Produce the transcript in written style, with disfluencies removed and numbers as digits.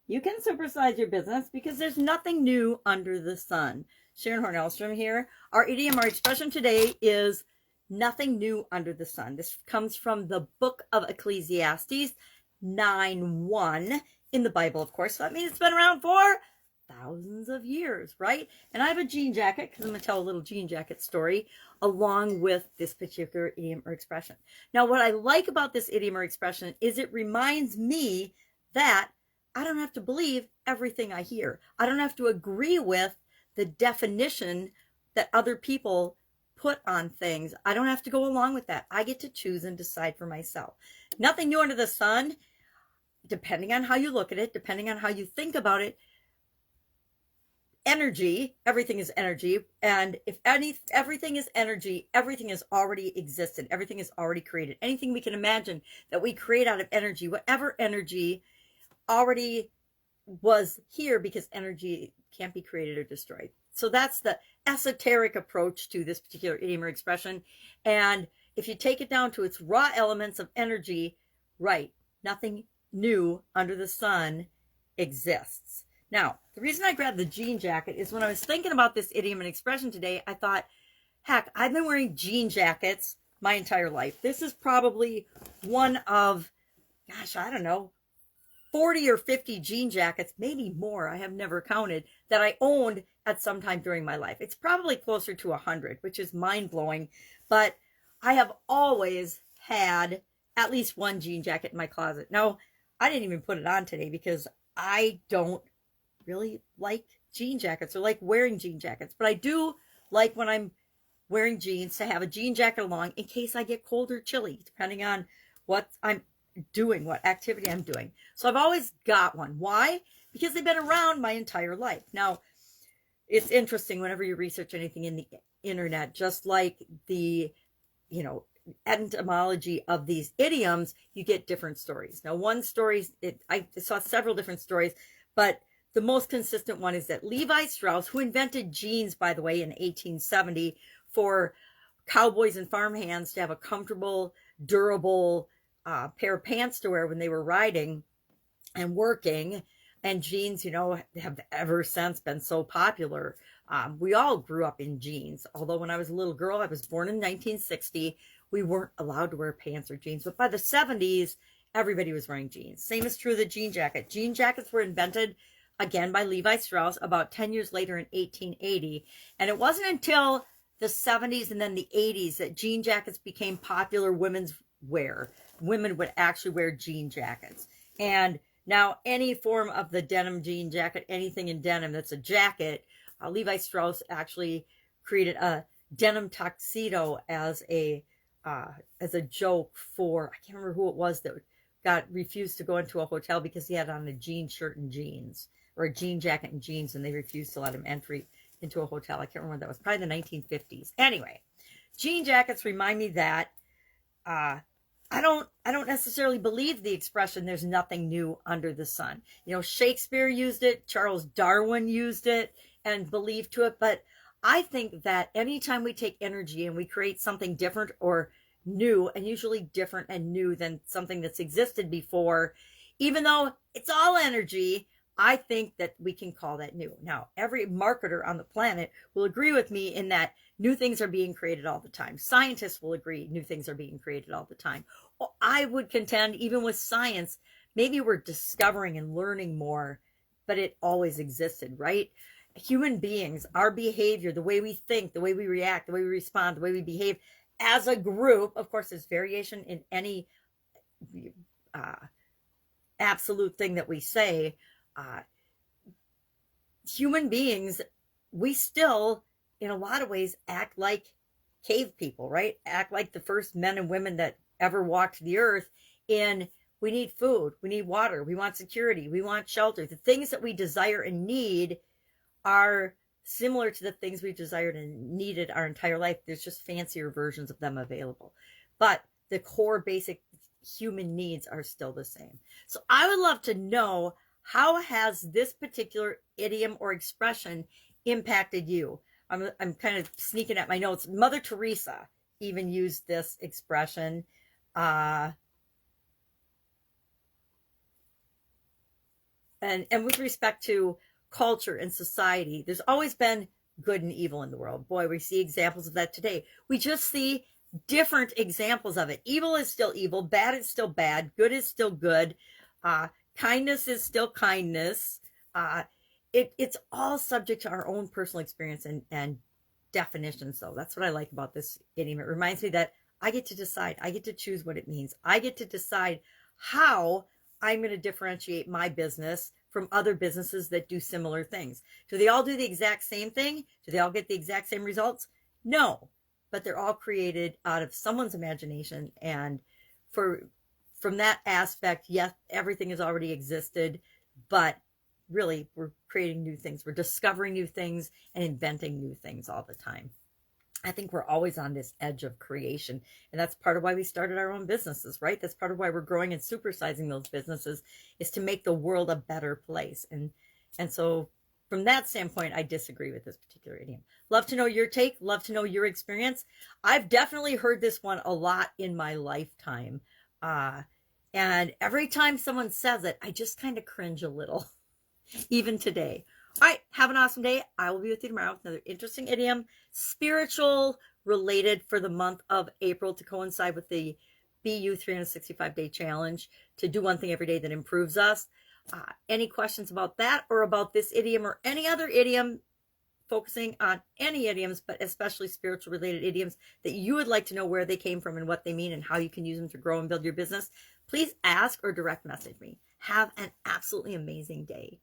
You can supersize your business because there's nothing new under the sun. Sharon Horne-Ellstrom here. Our idiom or expression today is nothing new under the sun. This comes from the book of Ecclesiastes 9:1 in the Bible, of course. So that means it's been around for thousands of years, right? And I have a jean jacket because I'm going to tell a little jean jacket story along with this particular idiom or expression. Now, what I like about this idiom or expression is it reminds me that I don't have to believe everything I hear. I don't have to agree with the definition that other people put on things. I don't have to go along with that. I get to choose and decide for myself. Nothing new under the sun, depending on how you look at it, depending on how you think about it. Energy, everything is energy. And if everything is energy, everything has already existed. Everything is already created. Anything we can imagine that we create out of energy, whatever energy already was here, because energy can't be created or destroyed. So that's the esoteric approach to this particular idiom or expression. And if you take it down to its raw elements of energy, right, nothing new under the sun exists. Now, the reason I grabbed the jean jacket is when I was thinking about this idiom and expression today, I thought, heck, I've been wearing jean jackets my entire life. This is probably one of, gosh, I don't know, 40 or 50 jean jackets, maybe more, I have never counted, that I owned at some time during my life. It's probably closer to 100, which is mind-blowing. But I have always had at least one jean jacket in my closet. Now, I didn't even put it on today because I don't really like jean jackets or like wearing jean jackets. But I do like when I'm wearing jeans to have a jean jacket along in case I get cold or chilly, depending on what I'm doing, what activity I'm doing. So I've always got one. Why? Because they've been around my entire life. Now, it's interesting whenever you research anything in the internet, just like the, etymology of these idioms, you get different stories. Now, one story, I saw several different stories, but the most consistent one is that Levi Strauss, who invented jeans, by the way, in 1870 for cowboys and farmhands to have a comfortable, durable pair of pants to wear when they were riding and working. And jeans, have ever since been so popular. We all grew up in jeans. Although when I was a little girl, I was born in 1960, we weren't allowed to wear pants or jeans. But by the 70s, everybody was wearing jeans. Same is true of the jean jacket. Jean jackets were invented, again, by Levi Strauss about 10 years later in 1880. And it wasn't until the 70s and then the 80s that jean jackets became popular women's wear. Women would actually wear jean jackets. And now any form of the denim jean jacket, anything in denim that's a jacket, Levi Strauss actually created a denim tuxedo as a joke for, I can't remember who it was that refused to go into a hotel because he had on a jean shirt and jeans, or a jean jacket and jeans, and they refused to let him entry into a hotel. I can't remember what that was, probably the 1950s. Anyway, jean jackets remind me that I don't necessarily believe the expression "there's nothing new under the sun." Shakespeare used it, Charles Darwin used it and believed to it, but I think that anytime we take energy and we create something different or new, and usually different and new than something that's existed before, even though it's all energy, I think that we can call that new. Now, every marketer on the planet will agree with me in that new things are being created all the time. Scientists will agree new things are being created all the time. Well, I would contend, even with science, maybe we're discovering and learning more, but it always existed, right? Human beings, our behavior, the way we think, the way we react, the way we respond, the way we behave as a group, of course, there's variation in any absolute thing that we say. Human beings, we still, in a lot of ways, act like cave people, right? Act like the first men and women that ever walked the earth in, we need food, we need water, we want security, we want shelter. The things that we desire and need are similar to the things we've desired and needed our entire life. There's just fancier versions of them available. But the core basic human needs are still the same. So I would love to know, how has this particular idiom or expression impacted you? I'm kind of sneaking at my notes. Mother Teresa even used this expression. And with respect to culture and society, there's always been good and evil in the world. Boy, we see examples of that today. We just see different examples of it. Evil is still evil, bad is still bad, good is still good, kindness is still kindness. It's all subject to our own personal experience and definitions, though. That's what I like about this idiom. It reminds me that I get to decide. I get to choose what it means. I get to decide how I'm going to differentiate my business from other businesses that do similar things. Do they all do the exact same thing? Do they all get the exact same results? No, but they're all created out of someone's imagination. And from that aspect, yes, everything has already existed, but really we're creating new things. We're discovering new things and inventing new things all the time. I think we're always on this edge of creation. And that's part of why we started our own businesses, right? That's part of why we're growing and supersizing those businesses, is to make the world a better place. And so from that standpoint, I disagree with this particular idiom. Love to know your take. Love to know your experience. I've definitely heard this one a lot in my lifetime. And every time someone says it, I just kind of cringe a little, even today. All right, have an awesome day. I will be with you tomorrow with another interesting idiom, spiritual related, for the month of April, to coincide with the BU 365-day challenge, to do one thing every day that improves us. Any questions about that or about this idiom or any other idiom, focusing on any idioms, but especially spiritual related idioms that you would like to know where they came from and what they mean and how you can use them to grow and build your business, please ask or direct message me. Have an absolutely amazing day.